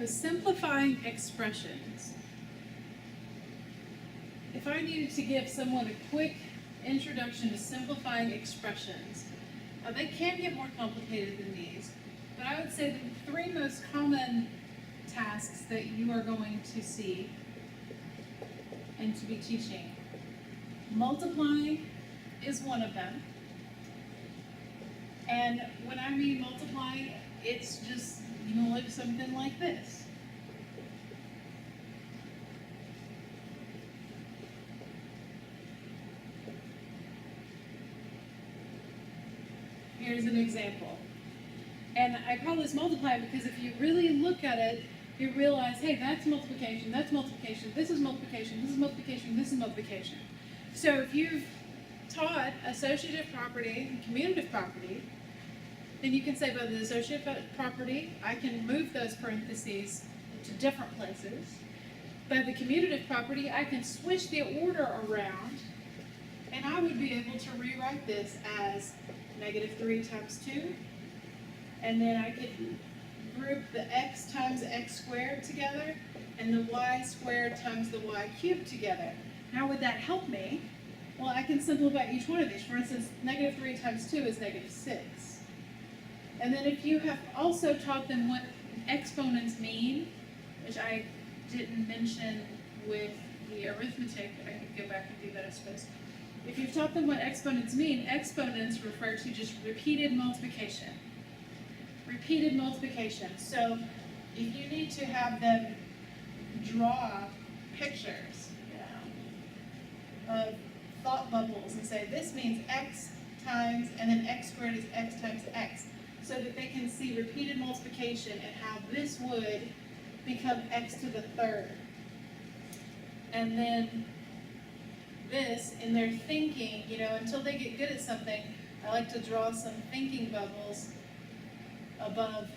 The simplifying expressions. If I needed to give someone a quick introduction to simplifying expressions, they can get more complicated than these, but I would say the three most common tasks that you are going to see and to be teaching. Multiplying is one of them. And when I mean multiplying, it's just, like something like this. Here's an example. And I call this multiply because if you really look at it, you realize, hey, that's multiplication, this is multiplication, this is multiplication, this is multiplication. So if you've taught associative property and commutative property, then you can say by the associative property, I can move those parentheses to different places. By the commutative property, I can switch the order around, and I would be able to rewrite this as -3 times 2, and then I could group the x times x squared together and the y squared times the y cubed together. How would that help me? Well, I can simplify each one of these. For instance, -3 times 2 is -6. And then if you have also taught them what exponents mean, which I didn't mention with the arithmetic, I could go back and do that, I suppose. If you've taught them what exponents mean, exponents refer to just repeated multiplication. Repeated multiplication. So if you need to have them draw pictures, of thought bubbles and say this means x times, and then x squared is x times x, so that they can see repeated multiplication and how this would become x to the third. And then this, in their thinking, until they get good at something, I like to draw some thinking bubbles above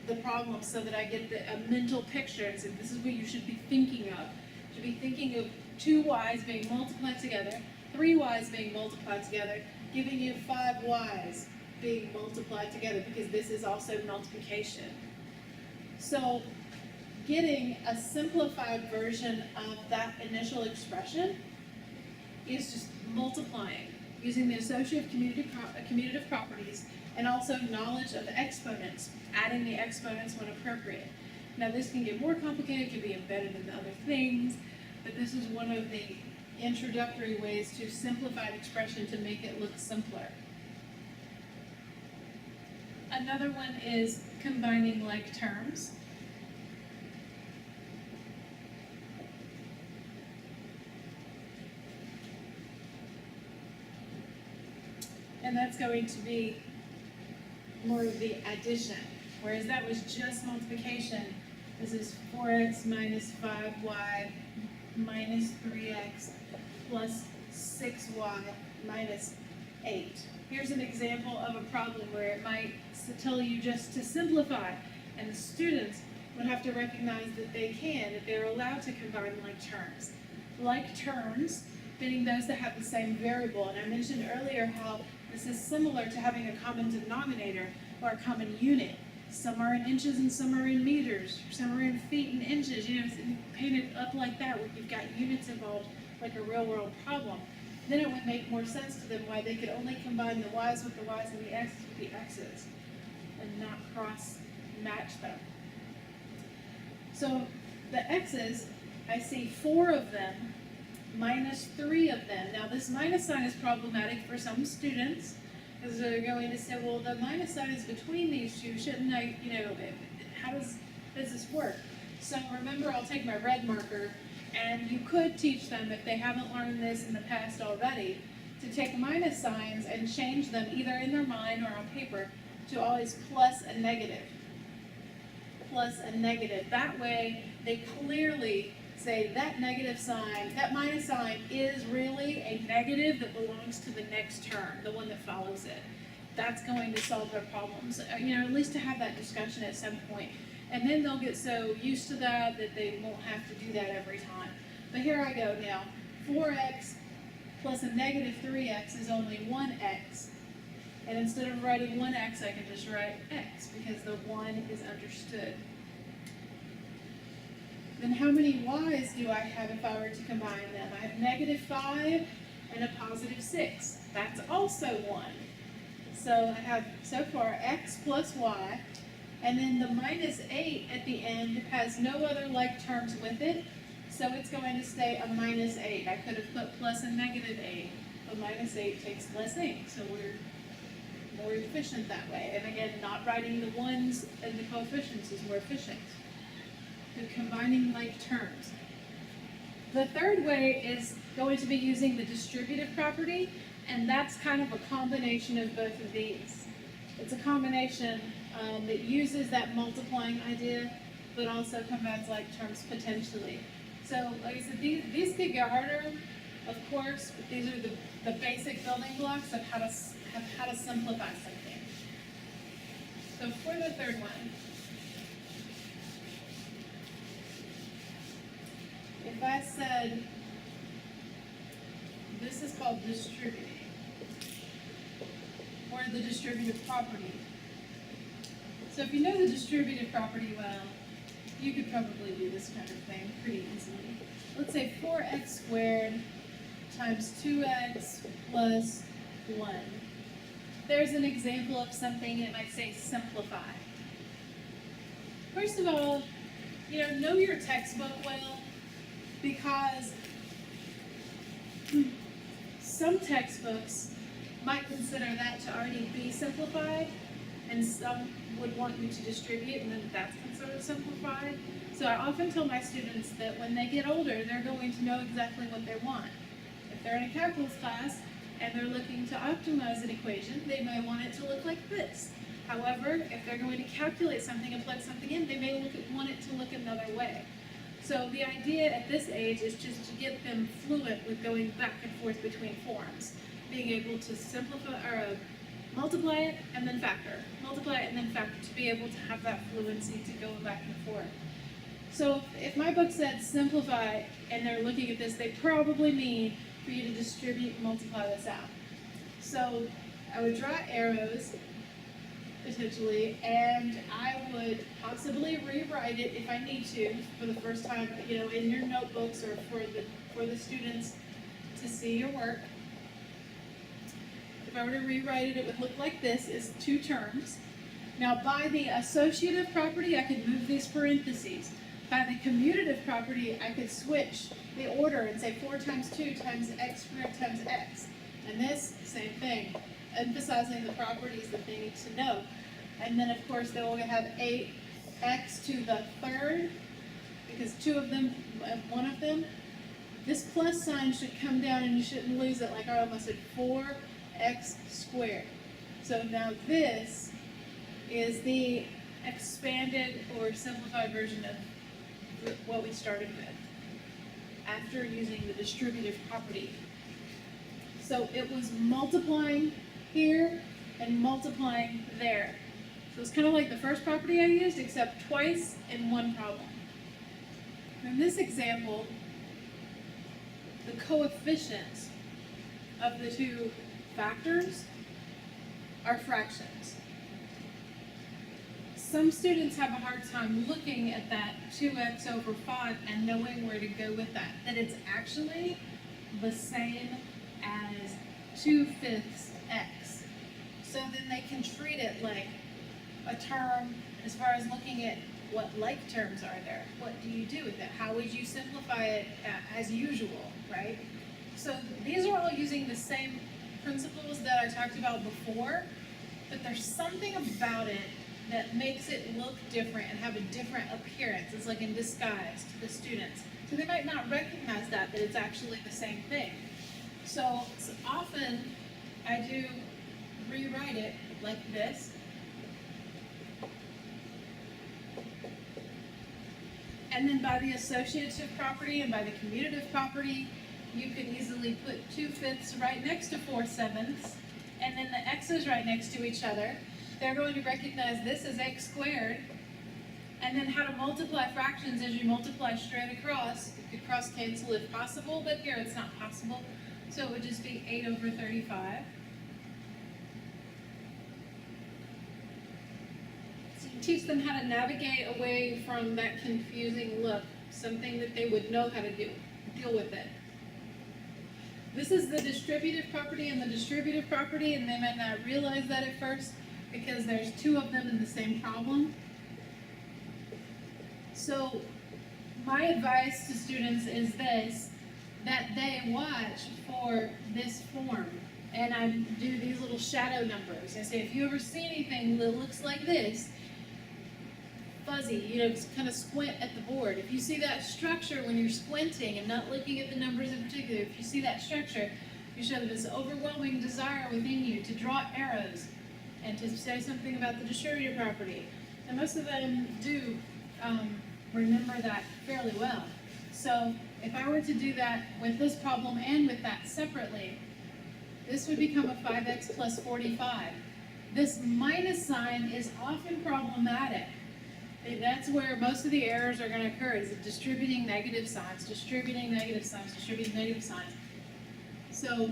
the problem so that I get a mental picture and say this is what you should be thinking of. You should be thinking of 2 y's being multiplied together, 3 y's being multiplied together, giving you 5 y's being multiplied together, because this is also multiplication. So getting a simplified version of that initial expression is just multiplying, using the associative commutative properties, and also knowledge of the exponents, adding the exponents when appropriate. Now this can get more complicated, can be embedded in other things, but this is one of the introductory ways to simplify an expression to make it look simpler. Another one is combining like terms. And that's going to be more of the addition, whereas that was just multiplication. This is 4x minus 5y minus 3x plus 6y minus 8. Here's an example of a problem where it might tell you just to simplify, and the students would have to recognize that they're allowed to combine like terms. Like terms, being those that have the same variable, and I mentioned earlier how this is similar to having a common denominator or a common unit. Some are in inches and some are in meters, some are in feet and inches. Paint it up like that where you've got units involved, like a real world problem. Then it would make more sense to them why they could only combine the y's with the y's and the x's with the x's and not cross match them. So the x's, I see 4 of them minus 3 of them. Now this minus sign is problematic for some students, because they're going to say, well, the minus sign is between these two, shouldn't I, how does this work? So remember, I'll take my red marker, and you could teach them, if they haven't learned this in the past already, to take minus signs and change them either in their mind or on paper to always plus a negative. Plus a negative. That way, they clearly say that negative sign, that minus sign is really a negative that belongs to the next term, the one that follows it. That's going to solve their problems. At least to have that discussion at some point. And then they'll get so used to that they won't have to do that every time. But here I go now. 4x plus a negative 3x is only 1x. And instead of writing 1x, I can just write x, because the 1 is understood. then how many y's do I have if I were to combine them? I have -5 and a +6. That's also 1. So I have so far x plus y, and then the -8 at the end has no other like terms with it, so it's going to stay a -8. I could have put plus and -8, but -8 takes less ink, so we're more efficient that way. And again, not writing the ones and the coefficients is more efficient. But combining like terms. The third way is going to be using the distributive property, and that's kind of a combination of both of these. It's a combination that uses that multiplying idea, but also combines like terms potentially. So, like I said, these could get harder, of course, but these are the basic building blocks of how to simplify something. So for the third one, if I said, this is called distributing, or the distributive property. So if you know the distributive property well, you could probably do this kind of thing pretty easily. Let's say 4x squared times 2x plus 1. There's an example of something that might say simplify. First of all, know your textbook well, because some textbooks might consider that to already be simplified, and some would want you to distribute, and then that's considered simplified. So I often tell my students that when they get older, they're going to know exactly what they want. If they're in a calculus class and they're looking to optimize an equation, they may want it to look like this. However, if they're going to calculate something and plug something in, they may want it to look another way. So the idea at this age is just to get them fluent with going back and forth between forms, being able to simplify or multiply it and then factor, multiply it and then factor, to be able to have that fluency to go back and forth. So if my book said simplify and they're looking at this, they probably mean for you to distribute and multiply this out. So I would draw arrows potentially, and I would possibly rewrite it if I need to for the first time, in your notebooks or for the students to see your work. If I were to rewrite it, it would look like this: is 2 terms. Now by the associative property, I could move these parentheses. By the commutative property, I could switch the order and say 4 times 2 times x squared times x. And this, same thing, emphasizing the properties that they need to know. And then of course they will have 8x to the third, because 2 of them, 1 of them. This plus sign should come down and you shouldn't lose it, like I almost said, 4x squared. So now this is the expanded or simplified version of what we started with after using the distributive property. So it was multiplying here and multiplying there. So it's kind of like the first property I used, except twice in one problem. In this example, the coefficients of the 2 factors are fractions. Some students have a hard time looking at that 2x over 5 and knowing where to go with that. That it's actually the same as 2/5 x. So then they can treat it like a term as far as looking at what like terms are there. What do you do with it? How would you simplify it as usual, right? So these are all using the same principles that I talked about before, but there's something about it that makes it look different and have a different appearance. It's like in disguise to the students. So they might not recognize that it's actually the same thing. So often I do rewrite it like this. And then by the associative property and by the commutative property, you can easily put 2/5 right next to 4/7, and then the x's right next to each other. They're going to recognize this as x squared, and then how to multiply fractions is you multiply straight across. You could cross cancel if possible, but here it's not possible. So it would just be 8 over 35. So teach them how to navigate away from that confusing look, something that they would know how to deal with it. This is the distributive property and the distributive property, and they might not realize that at first because there's two of them in the same problem. So my advice to students is this, that they watch for this form. And I do these little shadow numbers. I say, if you ever see anything that looks like this, fuzzy, just kind of squint at the board. If you see that structure when you're squinting and not looking at the numbers in particular, if you see that structure, you show this overwhelming desire within you to draw arrows and to say something about the distributive property. And most of them do remember that fairly well. So if I were to do that with this problem and with that separately, this would become a 5x plus 45. This minus sign is often problematic. That's where most of the errors are going to occur, is distributing negative signs, distributing negative signs, distributing negative signs. So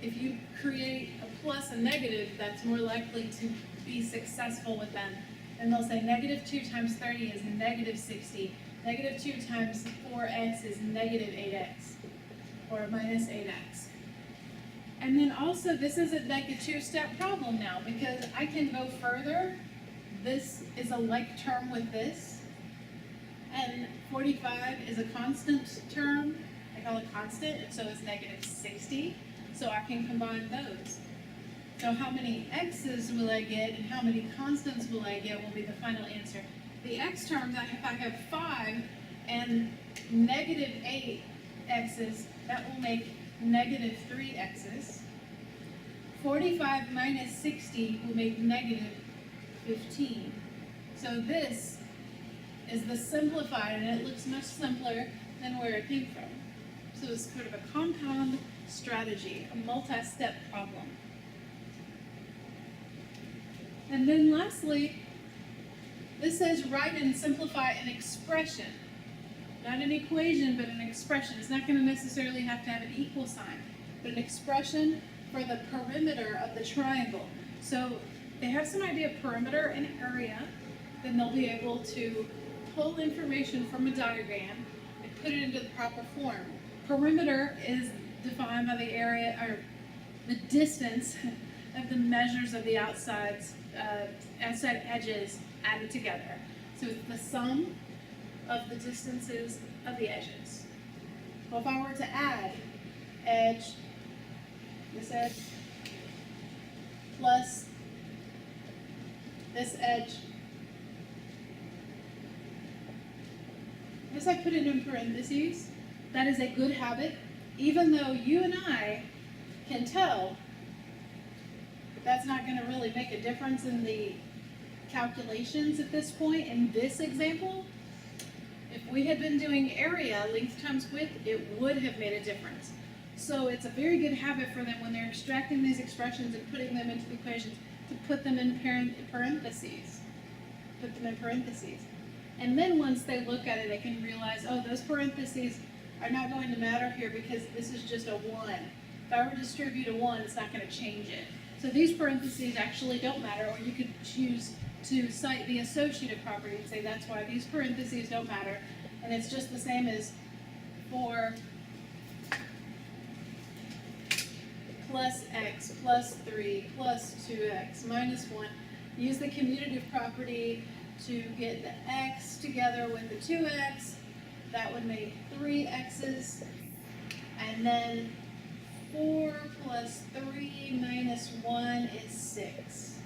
if you create a plus and negative, that's more likely to be successful with them. And they'll say negative 2 times 30 is negative 60. Negative 2 times 4x is negative 8x, or minus 8x. And then also, this isn't like a two-step problem now, because I can go further. This is a like term with this, and 45 is a constant term. I call it constant, and so it's negative 60. So I can combine those. So how many x's will I get and how many constants will I get will be the final answer. The x terms, if I have 5 and negative 8 x's, that will make negative 3 x's. 45 minus 60 will make negative 15. So this is the simplified, and it looks much simpler than where it came from. So it's sort of a compound strategy, a multi-step problem. And then lastly, this says write and simplify an expression. Not an equation, but an expression. It's not going to necessarily have to have an equal sign, but an expression for the perimeter of the triangle. So they have some idea of perimeter and area, then they'll be able to pull information from a diagram and put it into the proper form. Perimeter is defined by the area, or the distance of the measures of the outside edges added together. So it's the sum of the distances of the edges. Well, if I were to add edge, this edge, plus this edge, this I put it in parentheses. That is a good habit, even though you and I can tell that's not going to really make a difference in the calculations at this point. In this example, if we had been doing area, length times width, it would have made a difference. So it's a very good habit for them when they're extracting these expressions and putting them into the equations to put them in parentheses. Put them in parentheses. And then once they look at it, they can realize, oh, those parentheses are not going to matter here because this is just a 1. If I were to distribute a 1, it's not going to change it. So these parentheses actually don't matter, or you could choose to cite the associative property and say that's why these parentheses don't matter. And it's just the same as 4 plus x plus 3 plus 2x minus 1. Use the commutative property to get the x together with the 2x. That would make 3 x's. And then 4 plus 3 minus 1 is 6.